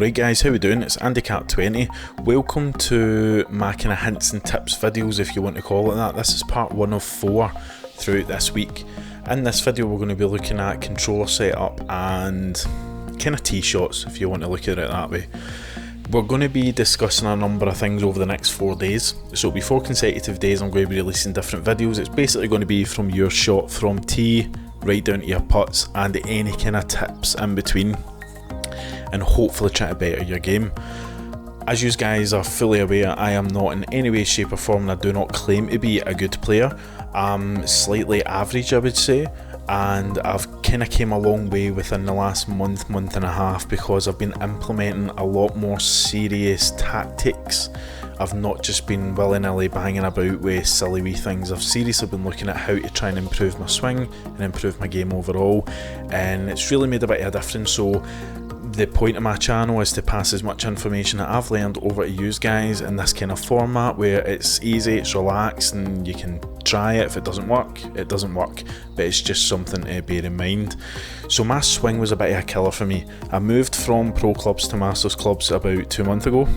Alright guys, how we doing? It's AndyKapt20. Welcome to my kind of hints and tips videos, if you want to call it that. This is part 1 of 4 throughout this week. In this video we're going to be looking at controller setup and kind of tee shots, if you want to look at it that way. We're going to be discussing a number of things over the next 4 days. So it'll be 4 consecutive days I'm going to be releasing different videos. It's basically going to be from your shot, from tee right down to your putts, and any kind of tips in between, and hopefully try to better your game. As you guys are fully aware, I am not in any way, shape or form, and I do not claim to be a good player. I'm slightly average, I would say, and I've kind of came a long way within the last month and a half because I've been implementing a lot more serious tactics. I've not just been willy-nilly banging about with silly wee things. I've seriously been looking at how to try and improve my swing and improve my game overall, and it's really made a bit of a difference. So the point of my channel is to pass as much information that I've learned over to you guys in this kind of format where it's easy, it's relaxed, and you can try it. If it doesn't work, it doesn't work, but it's just something to bear in mind. So my swing was a bit of a killer for me. I moved from pro clubs to masters clubs about 2 months ago.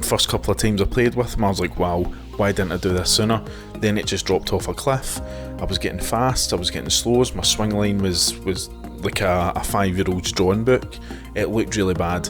First couple of times I played with them, I was like, wow, why didn't I do this sooner? Then it just dropped off a cliff. I was getting fast, I was getting slows, my swing line was like a 5-year-old's drawing book. It looked really bad.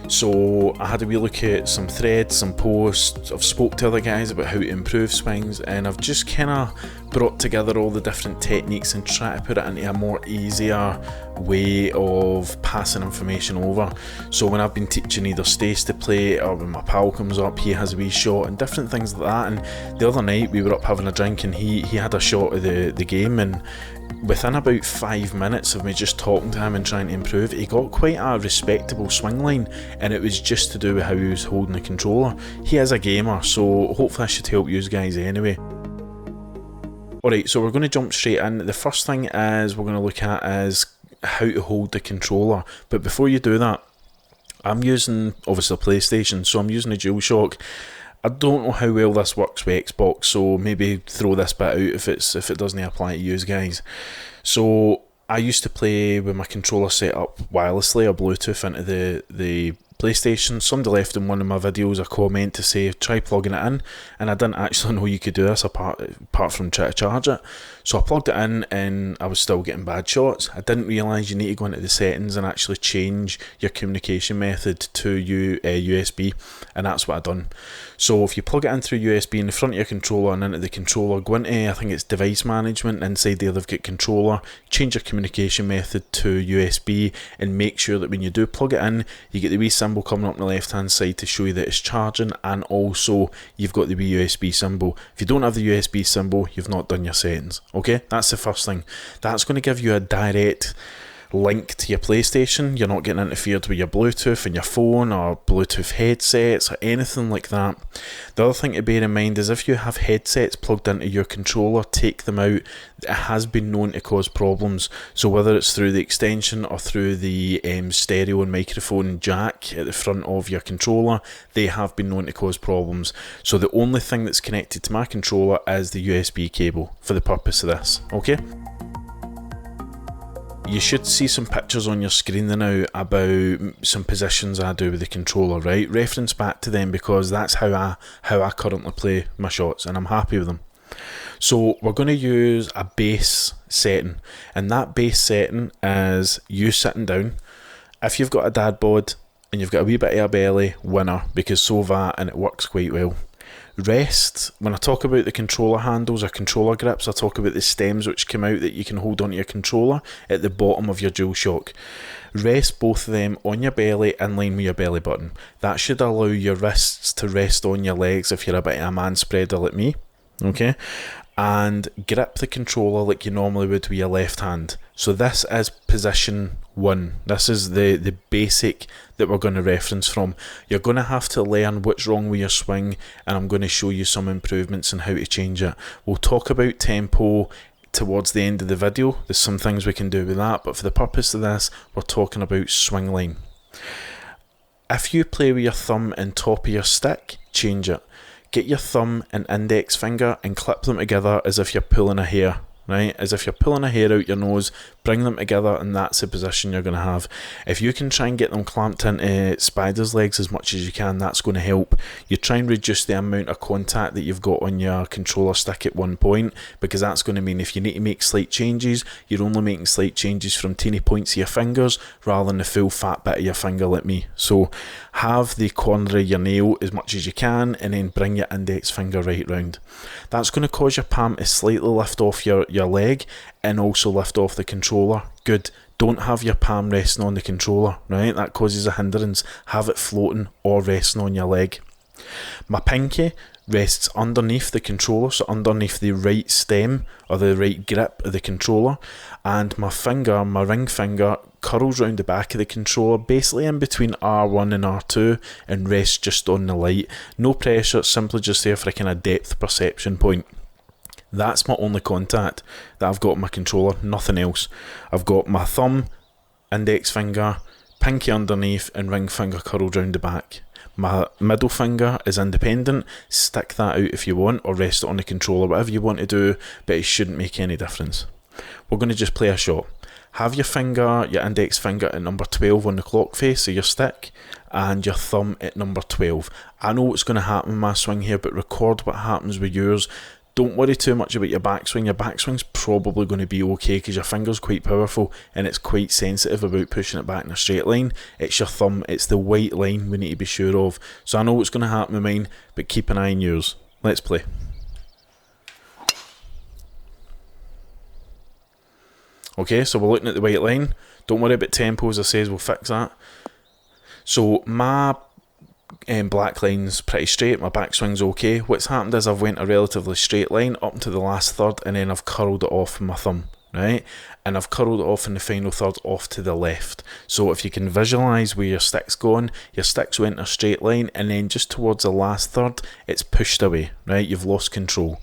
So I had a wee look at some threads, some posts. I've spoke to other guys about how to improve swings, and I've just kind of brought together all the different techniques and try to put it into a more easier way of passing information over. So when I've been teaching either Stace to play, or when my pal comes up, he has a wee shot and different things like that. And the other night we were up having a drink and he had a shot of the game, and within about 5 minutes of me just talking to him and trying to improve, he got quite a respectable swing line, and it was just to do with how he was holding the controller. He is a gamer, so hopefully I should help you guys anyway. Alright, so we're going to jump straight in. The first thing is we're going to look at is how to hold the controller. But before you do that, I'm using obviously a PlayStation, so I'm using a DualShock. I don't know how well this works with Xbox, so maybe throw this bit out if it doesn't apply to you guys. So I used to play with my controller set up wirelessly or Bluetooth into the PlayStation. Somebody left in one of my videos a comment to say try plugging it in, and I didn't actually know you could do this apart from try to charge it. So I plugged it in and I was still getting bad shots. I didn't realise you need to go into the settings and actually change your communication method to USB, and that's what I done. So if you plug it in through USB in the front of your controller and into the controller, go into, I think it's device management, inside there they've got controller, change your communication method to USB, and make sure that when you do plug it in, you get the wee symbol coming up on the left hand side to show you that it's charging, and also you've got the wee USB symbol. If you don't have the USB symbol, you've not done your settings. Okay, that's the first thing. That's going to give you a direct link to your PlayStation. You're not getting interfered with your Bluetooth and your phone or Bluetooth headsets or anything like that. The other thing to bear in mind is if you have headsets plugged into your controller, take them out. It has been known to cause problems. So whether it's through the extension or through the stereo and microphone jack at the front of your controller, they have been known to cause problems. So the only thing that's connected to my controller is the USB cable for the purpose of this. Okay? You should see some pictures on your screen now about some positions I do with the controller, right? Reference back to them because that's how I currently play my shots, and I'm happy with them. So we're going to use a base setting, and that base setting is you sitting down. If you've got a dad bod and you've got a wee bit of a belly, winner, because so have I, and it works quite well. Rest, when I talk about the controller handles or controller grips, I talk about the stems which come out that you can hold onto your controller at the bottom of your DualShock. Rest both of them on your belly in line with your belly button. That should allow your wrists to rest on your legs if you're a bit of a man spreader like me. Okay, and grip the controller like you normally would with your left hand. So this is position 1. This is the basic that we're going to reference from. You're going to have to learn what's wrong with your swing, and I'm going to show you some improvements and how to change it. We'll talk about tempo towards the end of the video. There's some things we can do with that, but for the purpose of this, we're talking about swing line. If you play with your thumb and top of your stick, change it. Get your thumb and index finger and clip them together as if you're pulling a hair, right? As if you're pulling a hair out your nose, bring them together, and that's the position you're going to have. If you can try and get them clamped into spider's legs as much as you can, that's going to help. You try and reduce the amount of contact that you've got on your controller stick at one point, because that's going to mean if you need to make slight changes, you're only making slight changes from teeny points of your fingers rather than the full fat bit of your finger like me. So have the corner of your nail as much as you can, and then bring your index finger right round. That's going to cause your palm to slightly lift off your leg and also lift off the controller. Good. Don't have your palm resting on the controller, right? That causes a hindrance. Have it floating or resting on your leg. My pinky rests underneath the controller, so underneath the right stem or the right grip of the controller, and my finger, my ring finger, curls round the back of the controller, basically in between R1 and R2, and rests just on the light. No pressure, it's simply just there for a kind of depth perception point. That's my only contact that I've got on my controller, nothing else. I've got my thumb, index finger, pinky underneath, and ring finger curled round the back. My middle finger is independent. Stick that out if you want, or rest it on the controller, whatever you want to do, but it shouldn't make any difference. We're going to just play a shot. Have your finger, your index finger at number 12 on the clock face of your stick, and your thumb at number 12. I know what's going to happen in my swing here, but record what happens with yours. Don't worry too much about your backswing. Your backswing's probably going to be okay because your finger's quite powerful and it's quite sensitive about pushing it back in a straight line. It's your thumb, it's the white line we need to be sure of. So I know what's going to happen with mine, but keep an eye on yours. Let's play. Okay, so we're looking at the white line. Don't worry about tempo, as I says, we'll fix that. So my black line's pretty straight, my backswing's okay. What's happened is I've went a relatively straight line up to the last third, and then I've curled it off with my thumb, right? And I've curled it off in the final third off to the left. So if you can visualise where your stick's going, your stick's went a straight line, and then just towards the last third, it's pushed away, right? You've lost control.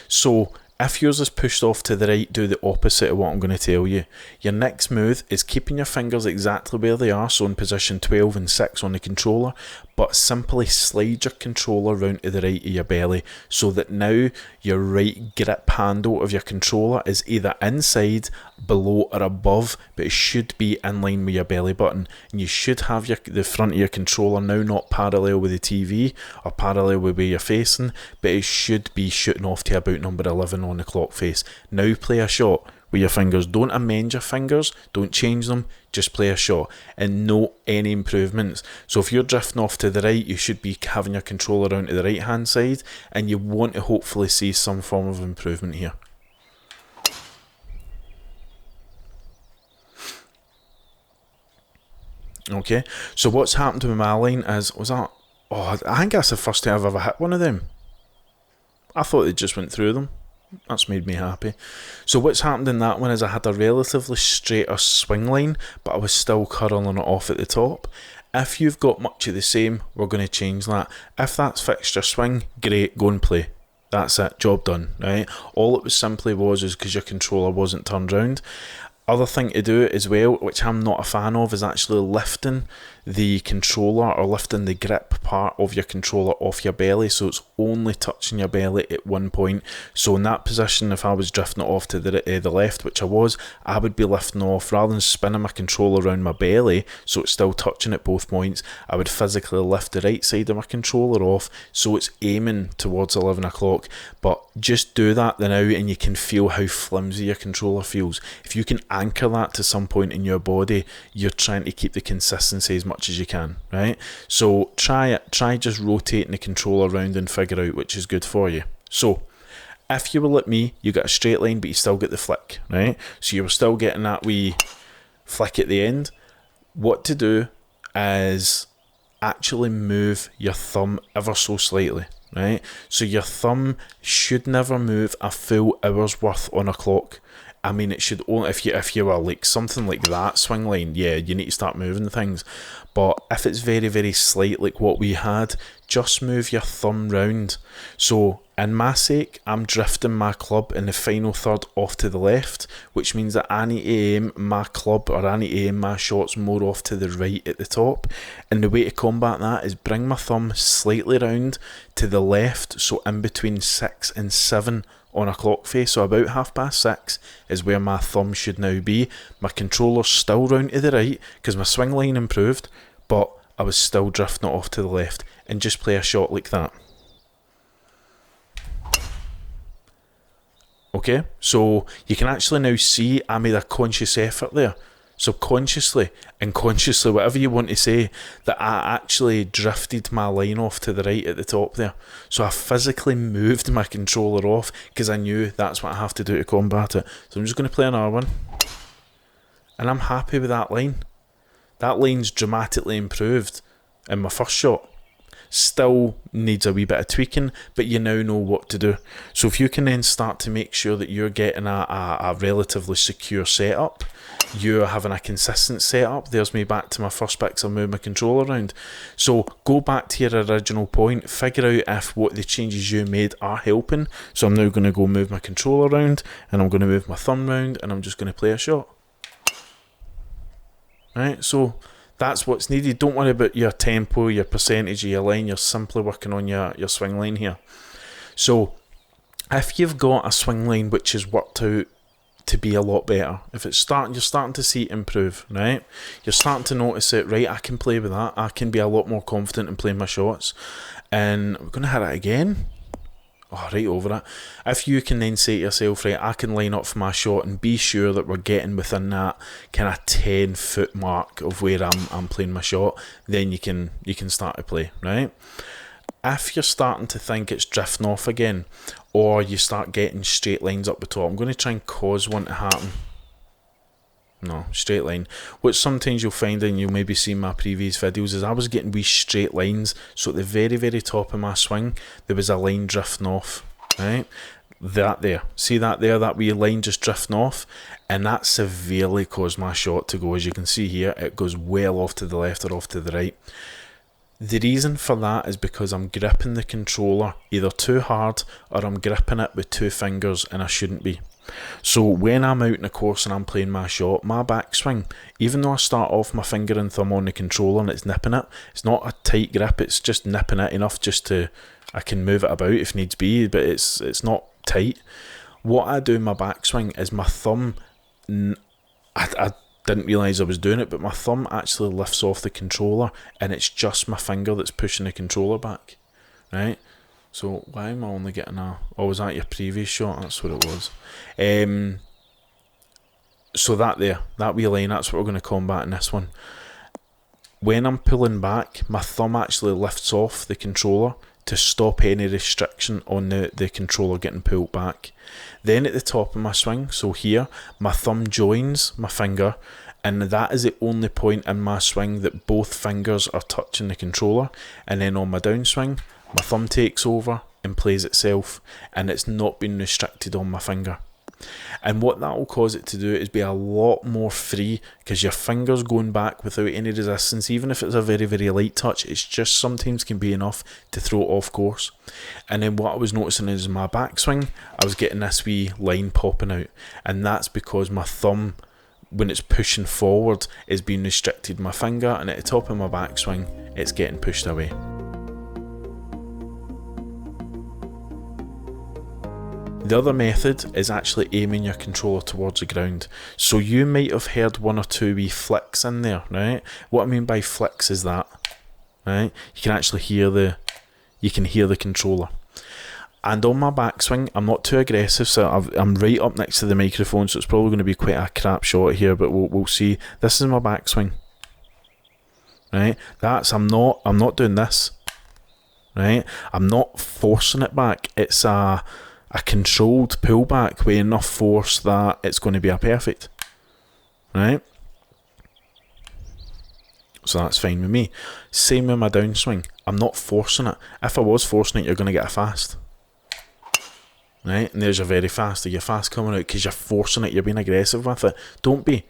So if yours is pushed off to the right, do the opposite of what I'm going to tell you. Your next move is keeping your fingers exactly where they are, so in position 12 and 6 on the controller, but simply slide your controller round to the right of your belly, so that now your right grip handle of your controller is either inside, below or above, but it should be in line with your belly button, and you should have the front of your controller now not parallel with the TV or parallel with where you're facing, but it should be shooting off to about number 11 on the clock face. Now play a shot with your fingers. Don't amend your fingers, don't change them, just play a shot and note any improvements. So if you're drifting off to the right, you should be having your controller down to the right hand side, and you want to hopefully see some form of improvement here. Okay, so what's happened to my line is, I think that's the first time I've ever hit one of them. I thought it just went through them. That's made me happy. So what's happened in that one is I had a relatively straighter swing line, but I was still curling it off at the top. If you've got much of the same, we're going to change that. If that's fixed your swing, great, go and play. That's it, job done, right? All it was simply was because your controller wasn't turned round. Other thing to do as well, which I'm not a fan of, is actually lifting the controller or lifting the grip part of your controller off your belly, so it's only touching your belly at one point. So in that position, if I was drifting it off to the left, which I was, I would be lifting off, rather than spinning my controller around my belly so it's still touching at both points, I would physically lift the right side of my controller off so it's aiming towards 11 o'clock. But just do that now and you can feel how flimsy your controller feels. If you can anchor that to some point in your body, you're trying to keep the consistency as much as you can, right? So try just rotating the controller around and figure out which is good for you. So if you were like me, you got a straight line but you still get the flick, right? So you were still getting that wee flick at the end. What to do is actually move your thumb ever so slightly, right? So your thumb should never move a full hour's worth on a clock. I mean, it should only, if you were like something like that swing line, yeah, you need to start moving things. But if it's very, very slight like what we had, just move your thumb round. So In my sake, I'm drifting my club in the final third off to the left, which means that I need to aim my club, or I need to aim my shots more off to the right at the top. And the way to combat that is bring my thumb slightly round to the left, so in between 6 and 7 on a clock face. So about 6:30 is where my thumb should now be. My controller's still round to the right because my swing line improved, but I was still drifting it off to the left, and just play a shot like that. Okay, so you can actually now see I made a conscious effort there, subconsciously and consciously, whatever you want to say, that I actually drifted my line off to the right at the top there. So I physically moved my controller off because I knew that's what I have to do to combat it. So I'm just going to play another one, and I'm happy with that line. That line's dramatically improved in my first shot. Still needs a wee bit of tweaking, but you now know what to do. So if you can then start to make sure that you're getting a relatively secure setup, you're having a consistent setup. There's me back to my first bit because I moved my controller around. So go back to your original point, figure out if what the changes you made are helping. So I'm now going to go move my controller around, and I'm going to move my thumb round, and I'm just going to play a shot. Right, so that's what's needed. Don't worry about your tempo, your percentage of your line. You're simply working on your swing line here. So if you've got a swing line which has worked out to be a lot better, if it's you're starting to see it improve, right? You're starting to notice it, right? I can play with that. I can be a lot more confident in playing my shots. And we're going to hit it again. Oh, right over it. If you can then say to yourself, right, I can line up for my shot and be sure that we're getting within that kind of 10-foot mark of where I'm playing my shot, then you can start to play, right? If you're starting to think it's drifting off again, or you start getting straight lines up the top, I'm going to try and cause one to happen. No, straight line. Which sometimes you'll find, and you'll maybe see in my previous videos, is I was getting wee straight lines. So at the very, very top of my swing, there was a line drifting off, right? That there. See that there? That wee line just drifting off. And that severely caused my shot to go. As you can see here, it goes well off to the left or off to the right. The reason for that is because I'm gripping the controller either too hard, or I'm gripping it with 2 fingers, and I shouldn't be. So when I'm out in the course and I'm playing my shot, my backswing, even though I start off my finger and thumb on the controller and it's nipping it, it's not a tight grip, it's just nipping it enough just to, I can move it about if needs be, but it's not tight. What I do in my backswing is my thumb, I didn't realise I was doing it, but my thumb actually lifts off the controller, and it's just my finger that's pushing the controller back, right? So why am I only getting a... Oh, was that your previous shot? That's what it was. So that there, that wee line, that's what we're going to combat in this one. When I'm pulling back, my thumb actually lifts off the controller to stop any restriction on the controller getting pulled back. Then at the top of my swing, so here, my thumb joins my finger, and that is the only point in my swing that both fingers are touching the controller. And then on my downswing, my thumb takes over and plays itself, and it's not been restricted on my finger. And what that will cause it to do is be a lot more free, because your finger's going back without any resistance. Even if it's a very, very light touch, it's just sometimes can be enough to throw it off course. And then what I was noticing is my backswing, I was getting this wee line popping out, and that's because my thumb, when it's pushing forward, is being restricted my finger, and at the top of my backswing, it's getting pushed away. The other method is actually aiming your controller towards the ground. So you might have heard 1 or 2 wee flicks in there, right? What I mean by flicks is that, right? You can actually hear the controller. And on my backswing, I'm not too aggressive, so I'm right up next to the microphone, so it's probably going to be quite a crap shot here, but we'll see. This is my backswing, right? I'm not doing this, right? I'm not forcing it back. It's a controlled pullback with enough force that it's going to be a perfect, right? So that's fine with me. Same with my downswing. I'm not forcing it. If I was forcing it, you're going to get a fast, right? And there's your very fast. You're fast coming out because you're forcing it. You're being aggressive with it. Don't be.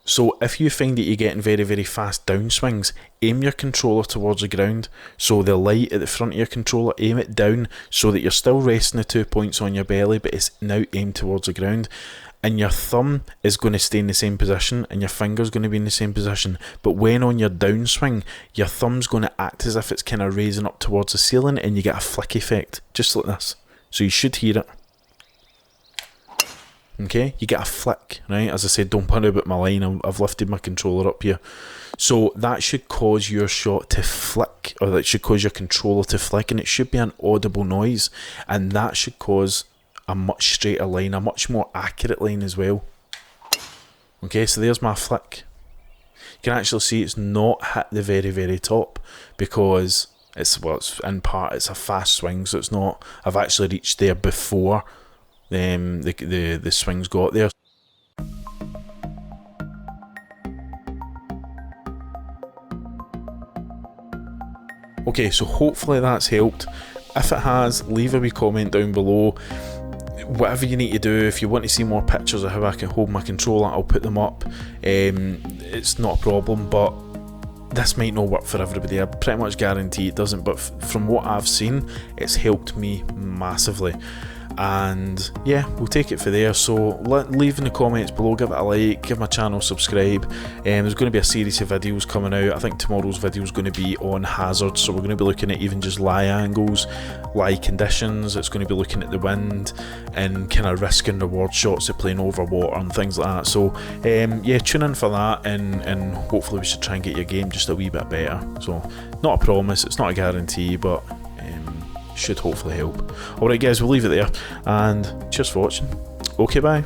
So if you find that you're getting very fast downswings, aim your controller towards the ground. So the light at the front of your controller, aim it down so that you're still resting the 2 points on your belly, but it's now aimed towards the ground. And your thumb is going to stay in the same position and your finger's going to be in the same position. But when on your downswing, your thumb's going to act as if it's kind of raising up towards the ceiling, and you get a flick effect, just like this. So you should hear it. Okay, you get a flick, right? As I said, don't worry about my line, I've lifted my controller up here. So that should cause your shot to flick, or that should cause your controller to flick, and it should be an audible noise, and that should cause a much straighter line, a much more accurate line as well. Okay, so there's my flick. You can actually see it's not hit the very top, because it's in part it's a fast swing, so it's not, I've actually reached there before the swings got there. Okay, so hopefully that's helped. If it has, leave a wee comment down below. Whatever you need to do, if you want to see more pictures of how I can hold my controller, I'll put them up. It's not a problem, but this might not work for everybody. I pretty much guarantee it doesn't, but from what I've seen, it's helped me massively. And yeah, we'll take it for there. So leave in the comments below, give it a like, give my channel subscribe. There's going to be a series of videos coming out. I think tomorrow's video is going to be on hazards, so we're going to be looking at even just lie angles, lie conditions. It's going to be looking at the wind and kind of risk and reward shots of playing over water and things like that. So yeah, tune in for that, and hopefully we should try and get your game just a wee bit better. So not a promise, it's not a guarantee, but should hopefully help. Alright guys, we'll leave it there, and cheers for watching. Okay, bye.